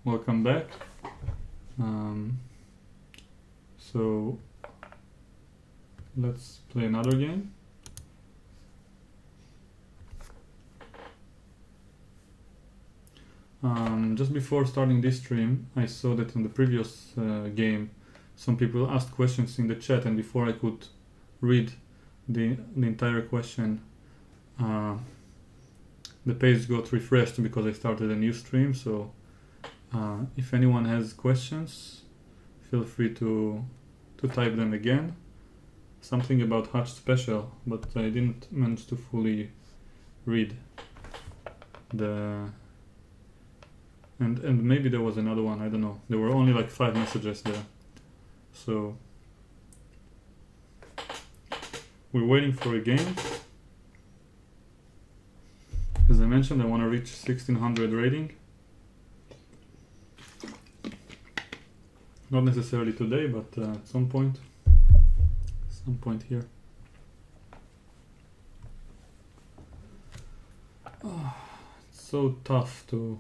welcome back. So let's play another game. Just before starting this stream, I saw that in the previous game some people asked questions in the chat, and before I could read the entire question, the page got refreshed because I started a new stream. So if anyone has questions, feel free to type them again. Something about Hatch Special, but I didn't manage to fully read the... And maybe there was another one, I don't know. There were only like 5 messages there. So we're waiting for a game. As I mentioned, I want to reach 1600 rating. Not necessarily today, but at some point here. Oh, it's so tough to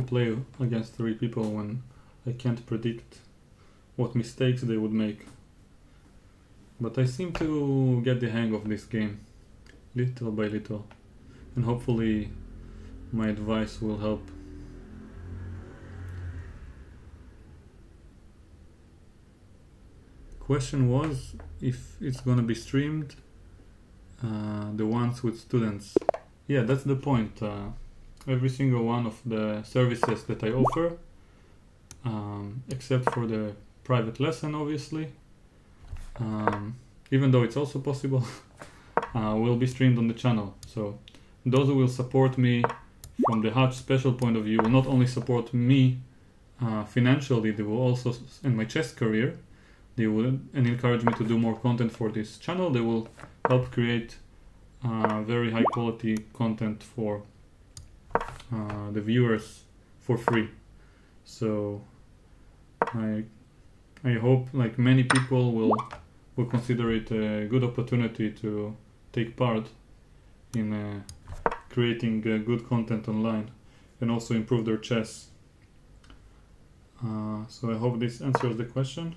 play against 3 people when I can't predict what mistakes they would make. But I seem to get the hang of this game, little by little, and hopefully my advice will help. Question was if it's gonna be streamed, the ones with students. Yeah, that's the point. Every single one of the services that I offer, except for the private lesson, obviously, even though it's also possible, will be streamed on the channel. So those who will support me from the Hatch Special point of view will not only support me financially, they will also, in my chess career, they will encourage me to do more content for this channel. They will help create very high quality content for the viewers for free. So I hope like many people will consider it a good opportunity to take part in creating good content online and also improve their chess. So I hope this answers the question.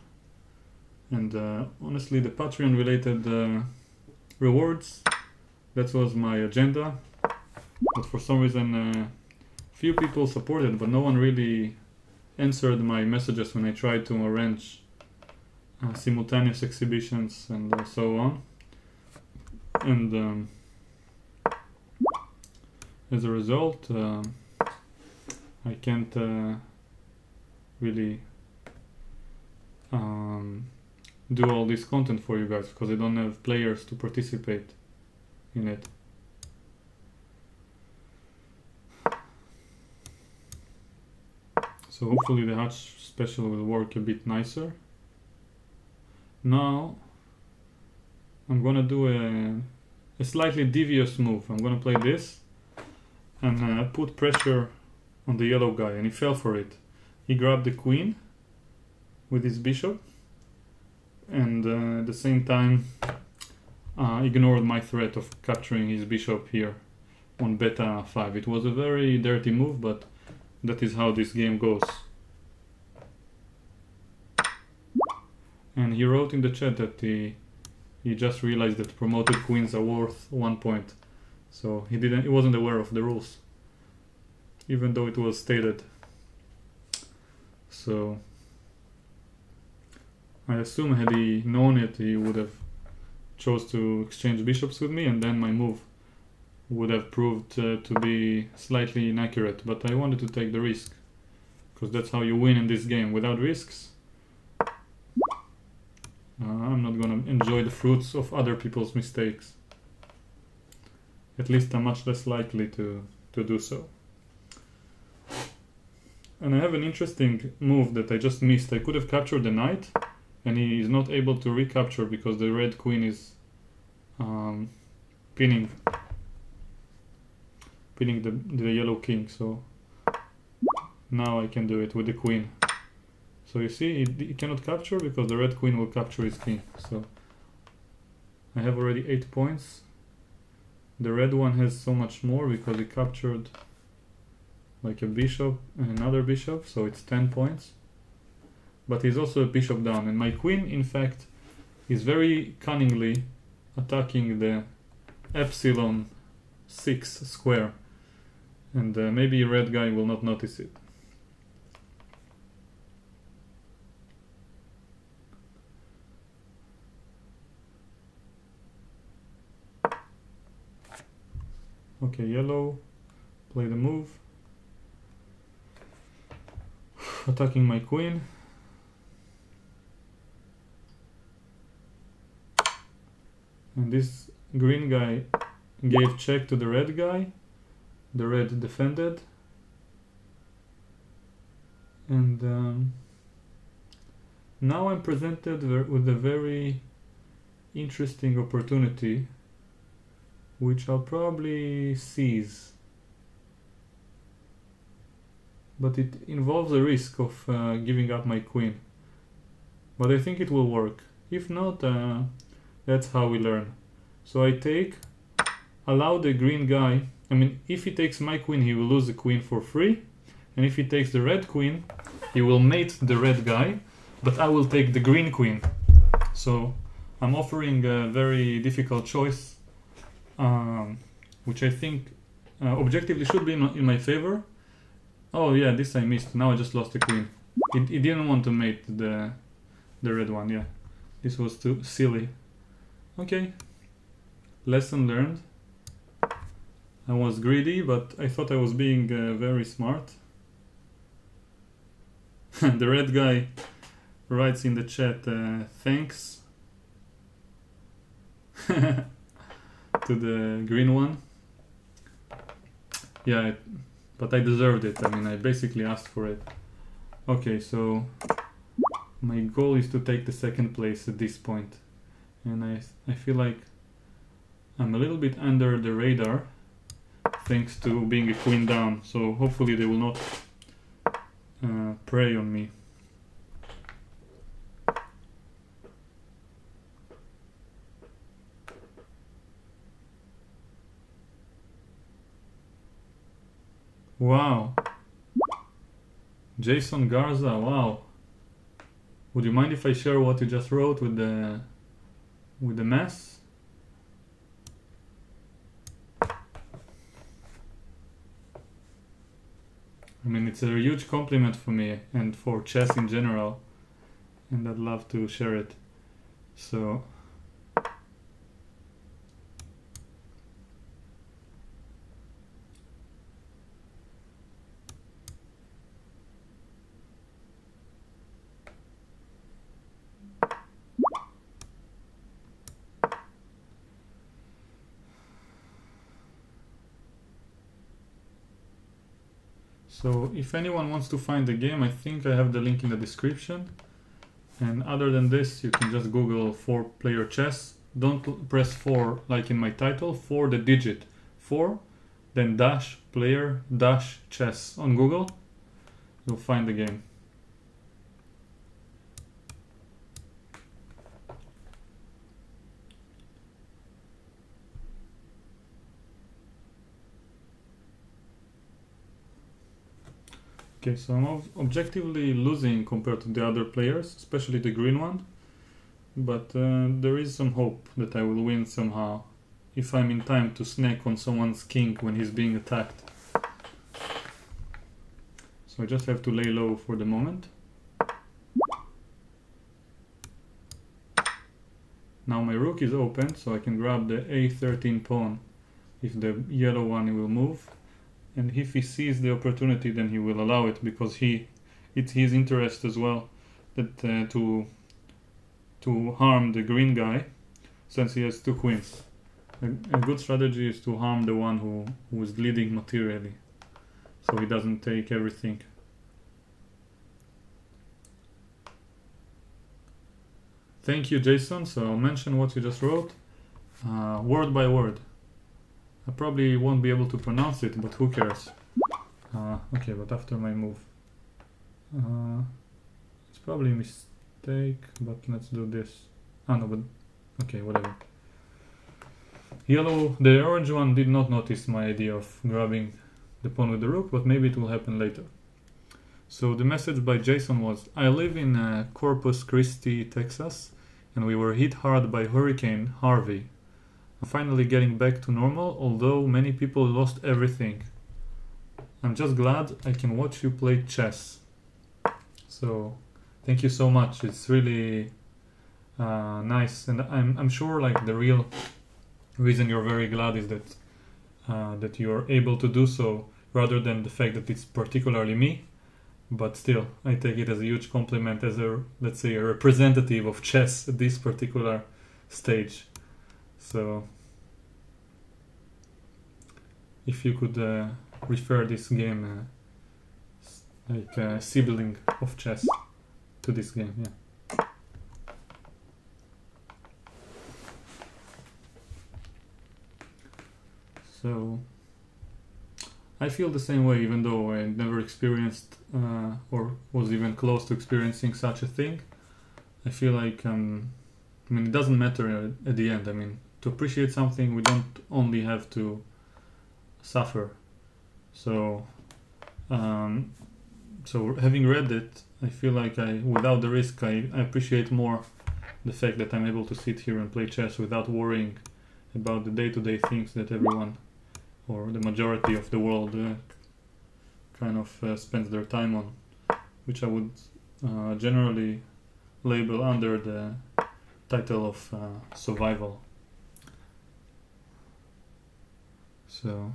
And honestly, the Patreon related rewards, that was my agenda, but for some reason few people supported, but no one really answered my messages when I tried to arrange simultaneous exhibitions and so on. And as a result, I can't really do all this content for you guys because I don't have players to participate in it. So hopefully the Hatch Special will work a bit nicer. Now I'm gonna do a slightly devious move. I'm gonna play this and put pressure on the yellow guy, and he fell for it. He grabbed the queen with his bishop and at the same time ignored my threat of capturing his bishop here on beta 5. It was a very dirty move, but that is how this game goes. And he wrote in the chat that he just realized that promoted queens are worth 1 point. So he wasn't aware of the rules, even though it was stated. So I assume had he known it, he would have chose to exchange bishops with me, and then my move would have proved to be slightly inaccurate. But I wanted to take the risk, because that's how you win in this game. Without risks, I'm not gonna enjoy the fruits of other people's mistakes. At least I'm much less likely to do so. And I have an interesting move that I just missed. I could have captured the knight, and he is not able to recapture because the red queen is pinning the yellow king. So now I can do it with the queen. So you see, he cannot capture because the red queen will capture his king. So I have already 8 points. The red one has so much more because he captured like a bishop and another bishop, so it's 10 points. But he's also a bishop down, and my queen, in fact, is very cunningly attacking the epsilon 6 square, and maybe red guy will not notice it. Okay, yellow, play the move, attacking my queen. And this green guy gave check to the red guy. The red defended. And now I'm presented with a very interesting opportunity, which I'll probably seize. But it involves a risk of giving up my queen. But I think it will work. If not, that's how we learn. So I take, allow the green guy, I mean, if he takes my queen, he will lose the queen for free. And if he takes the red queen, he will mate the red guy, but I will take the green queen. So I'm offering a very difficult choice, which I think objectively should be in my favor. Oh yeah, this I missed. Now I just lost the queen. It didn't want to mate the red one, yeah. This was too silly. Okay, lesson learned. I was greedy, but I thought I was being very smart. The red guy writes in the chat, thanks to the green one. Yeah, but I deserved it. I mean, I basically asked for it. Okay, so my goal is to take the second place at this point. And I feel like I'm a little bit under the radar thanks to being a queen down. So hopefully they will not prey on me. Wow. Jason Garza, wow. Would you mind if I share what you just wrote with the mess? I mean, it's a huge compliment for me and for chess in general, and I'd love to share it. So So if anyone wants to find the game, I think I have the link in the description. And other than this, you can just Google 4-player chess. Don't press 4 like in my title, 4 the digit 4, then dash player dash chess on Google. You'll find the game. Okay, so I'm objectively losing compared to the other players, especially the green one. But there is some hope that I will win somehow, if I'm in time to snack on someone's king when he's being attacked. So I just have to lay low for the moment. Now my rook is open, so I can grab the a13 pawn if the yellow one will move. And if he sees the opportunity, then he will allow it, because it's his interest as well that to harm the green guy, since he has two queens. A good strategy is to harm the one who is leading materially, so he doesn't take everything. Thank you, Jason. So I'll mention what you just wrote, word by word. I probably won't be able to pronounce it, but who cares? Okay, but after my move. It's probably a mistake, but let's do this. No, but okay, whatever. Yellow, the orange one did not notice my idea of grabbing the pawn with the rook, but maybe it will happen later. So the message by Jason was, I live in Corpus Christi, Texas, and we were hit hard by Hurricane Harvey. I'm finally getting back to normal, although many people lost everything. I'm just glad I can watch you play chess. So thank you so much. It's really nice, and I'm sure like the real reason you're very glad is that that you're able to do so, rather than the fact that it's particularly me. But still, I take it as a huge compliment as a, let's say, a representative of chess at this particular stage. So if you could refer this game like a sibling of chess to this game, yeah. So I feel the same way, even though I never experienced or was even close to experiencing such a thing. I feel like, I mean, it doesn't matter at the end. I mean, to appreciate something, we don't only have to suffer. So, so having read it, I feel like without the risk, I appreciate more the fact that I'm able to sit here and play chess without worrying about the day-to-day things that everyone, or the majority of the world, kind of spends their time on, which I would generally label under the title of survival. So,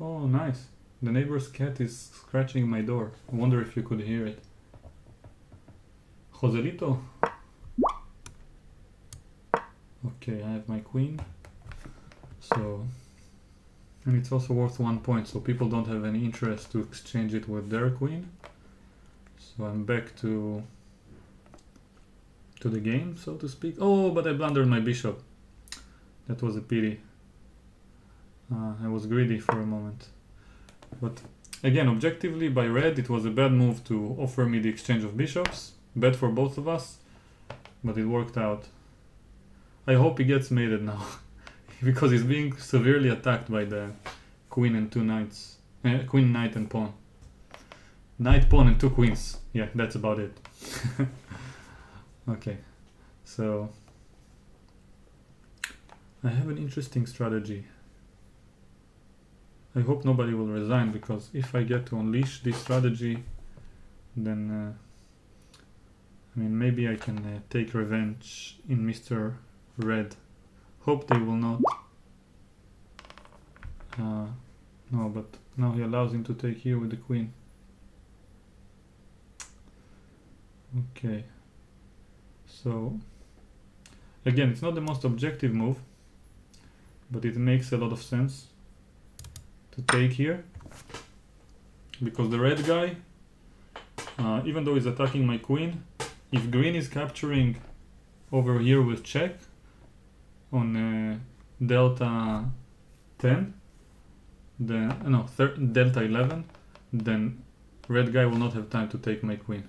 oh nice, the neighbor's cat is scratching my door. I wonder if you could hear it. Joselito. Okay, I have my queen. So, and it's also worth 1 point, so people don't have any interest to exchange it with their queen. So I'm back to the game, so to speak. Oh, but I blundered my bishop. That was a pity. I was greedy for a moment. But again, objectively, by red, it was a bad move to offer me the exchange of bishops. Bad for both of us, but it worked out. I hope he gets mated now. Because he's being severely attacked by the queen and 2 knights. Queen, knight and pawn. Knight, pawn and 2 queens. Yeah, that's about it. Okay, so I have an interesting strategy. I hope nobody will resign, because if I get to unleash this strategy, then I mean, maybe I can take revenge in Mr. Red. Hope they will not. No, but now he allows him to take here with the queen. Okay. So, again, it's not the most objective move, but it makes a lot of sense to take here. Because the red guy, even though he's attacking my queen, if green is capturing over here with check, on delta 10, then no, delta 11, then red guy will not have time to take my queen.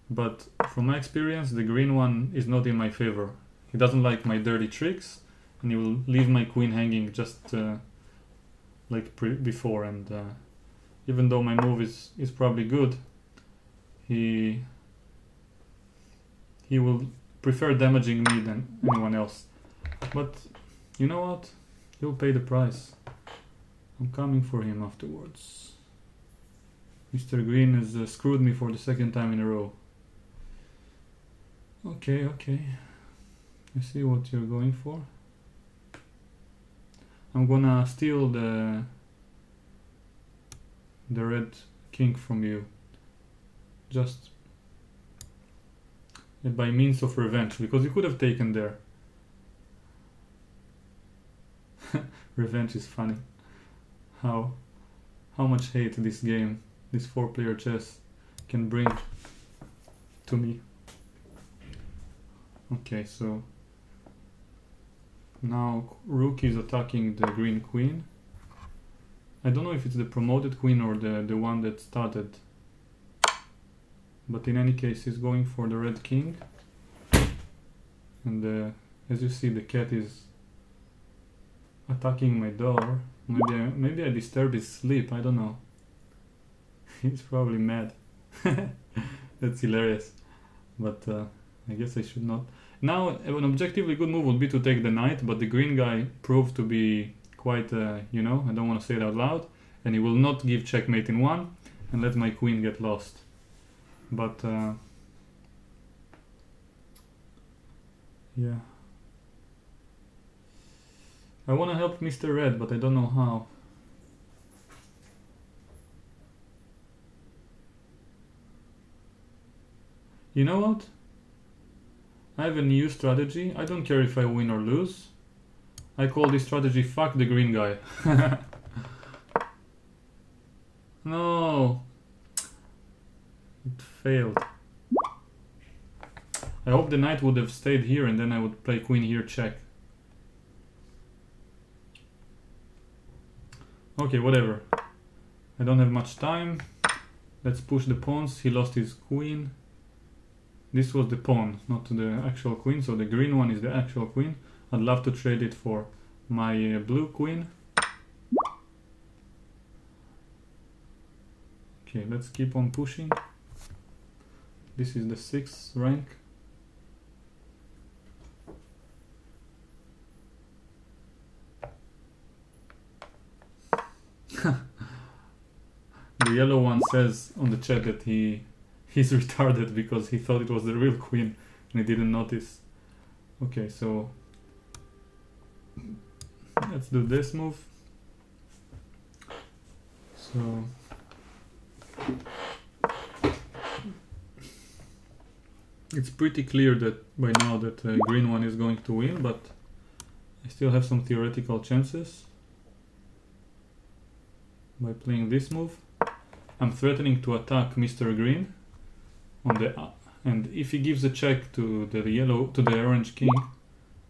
But from my experience, the green one is not in my favor. He doesn't like my dirty tricks, and he will leave my queen hanging just like before. And even though my move is probably good, he will prefer damaging me than anyone else. But you know what? He'll pay the price. I'm coming for him afterwards. Mr. Green has screwed me for the 2nd time in a row. Okay, okay. I see what you're going for. I'm gonna steal the red king from you. Just by means of revenge, because you could have taken there. Revenge is funny. How much hate this game, this 4-player chess, can bring to me. Okay, so now rook is attacking the green queen. I don't know if it's the promoted queen or the one that started, but in any case he's going for the red king, and as you see, the cat is attacking my door, Maybe I disturb his sleep, I don't know. He's probably mad. That's hilarious. But I guess I should not. Now, an objectively good move would be to take the knight, but the green guy proved to be quite, you know, I don't want to say it out loud, and he will not give checkmate in one and let my queen get lost. But, yeah. I want to help Mr. Red, but I don't know how. You know what? I have a new strategy. I don't care if I win or lose. I call this strategy fuck the green guy. No. It failed. I hope the knight would have stayed here and then I would play queen here check. Okay, whatever. I don't have much time. Let's push the pawns. He lost his queen. This was the pawn, not the actual queen, so the green one is the actual queen. I'd love to trade it for my blue queen. Okay, let's keep on pushing. This is the 6th rank. The yellow one says on the chat that he's retarded because he thought it was the real queen and he didn't notice. Okay, so let's do this move. So it's pretty clear that by now that green one is going to win, but I still have some theoretical chances by playing this move. I'm threatening to attack Mr. Green on the and if he gives a check to the orange king,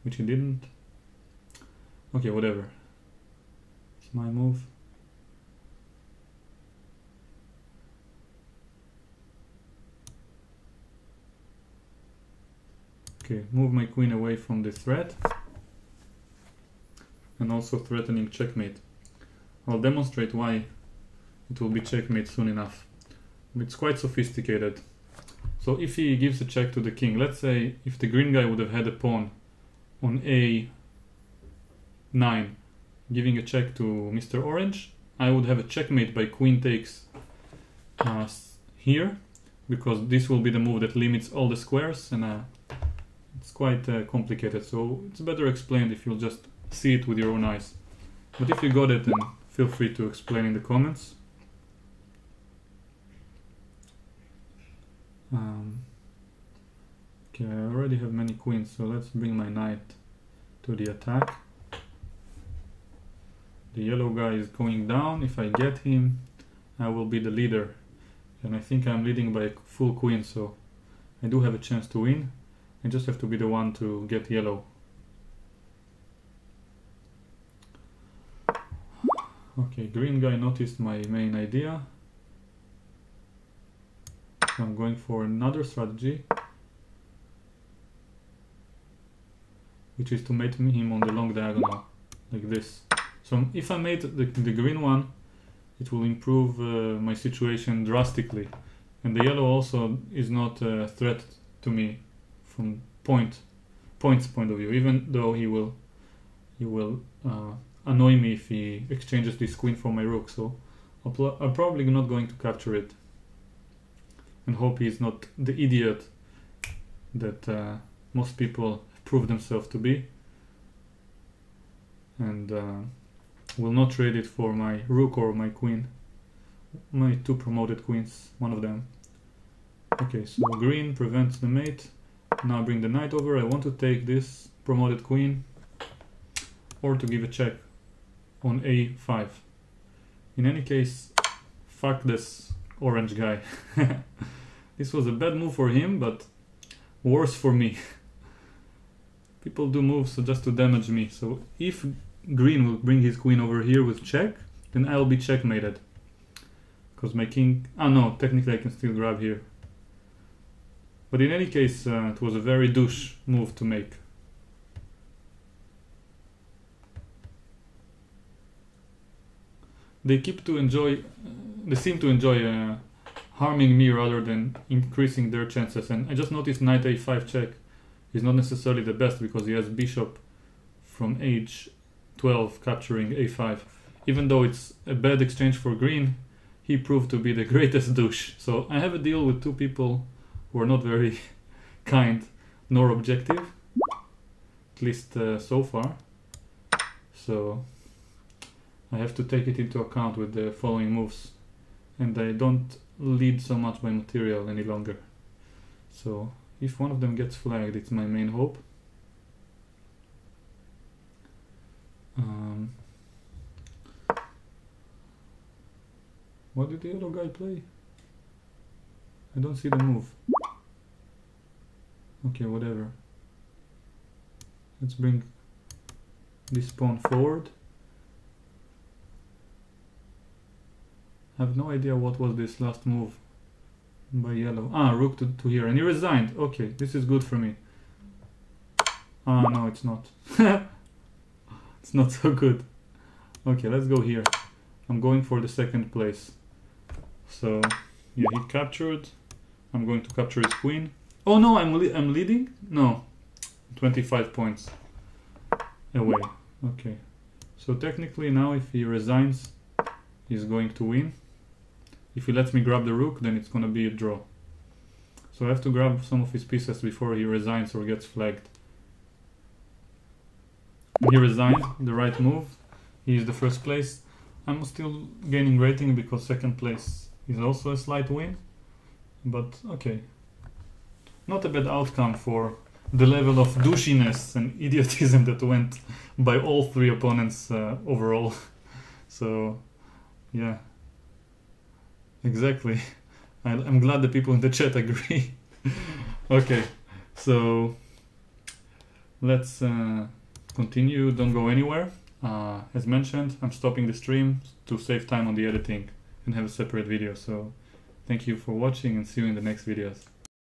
which he didn't. Okay, whatever. It's my move. Okay, move my queen away from the threat and also threatening checkmate. I'll demonstrate why it will be checkmate soon enough. It's quite sophisticated. So if he gives a check to the king, let's say if the green guy would have had a pawn on a9, giving a check to Mr. Orange, I would have a checkmate by queen takes here, because this will be the move that limits all the squares, and it's quite complicated, so it's better explained if you'll just see it with your own eyes. But if you got it, then feel free to explain in the comments. Okay, I already have many queens, so let's bring my knight to the attack. The yellow guy is going down. If I get him, I will be the leader. And I think I'm leading by a full queen, so I do have a chance to win. I just have to be the one to get yellow. Okay, green guy noticed my main idea. So I'm going for another strategy, which is to mate him on the long diagonal, like this. So if I mate the green one, it will improve my situation drastically. And the yellow also is not a threat to me from points point of view, even though he will annoy me if he exchanges this queen for my rook. So I'm probably not going to capture it, and hope he's not the idiot that most people prove themselves to be, and will not trade it for my rook or my queen, my two promoted queens, one of them. Okay, so green prevents the mate. Now bring the knight over. I want to take this promoted queen, or to give a check on a5. In any case, fuck this orange guy. This was a bad move for him, but worse for me. People do moves just to damage me, so if green will bring his queen over here with check, then I'll be checkmated. Because my king... Ah no, technically I can still grab here. But in any case, it was a very douche move to make. they seem to enjoy harming me rather than increasing their chances. And I just noticed knight a5 check is not necessarily the best because he has bishop from h12 capturing a5. Even though it's a bad exchange for green, he proved to be the greatest douche. So I have a deal with two people who are not very kind nor objective, at least so far. So I have to take it into account with the following moves, and I don't lead so much by material any longer. So if one of them gets flagged, it's my main hope. What did the yellow guy play? I don't see the move. Okay, whatever. Let's bring this pawn forward. I have no idea what was this last move by yellow. Ah, rook to here, and he resigned. Okay, this is good for me. Ah, no, it's not. It's not so good. Okay, let's go here. I'm going for the second place. So, yeah, he captured. I'm going to capture his queen. Oh no, I'm leading? No, 25 points away. Okay, so technically now if he resigns, he's going to win. If he lets me grab the rook, then it's gonna be a draw. So I have to grab some of his pieces before he resigns or gets flagged. He resigned, the right move. He is the first place. I'm still gaining rating because second place is also a slight win. But okay. Not a bad outcome for the level of douchiness and idiotism that went by all three opponents overall. So, yeah. Exactly. I'm glad the people in the chat agree. Okay, so let's continue. Don't go anywhere. As mentioned, I'm stopping the stream to save time on the editing and have a separate video. So thank you for watching and see you in the next videos.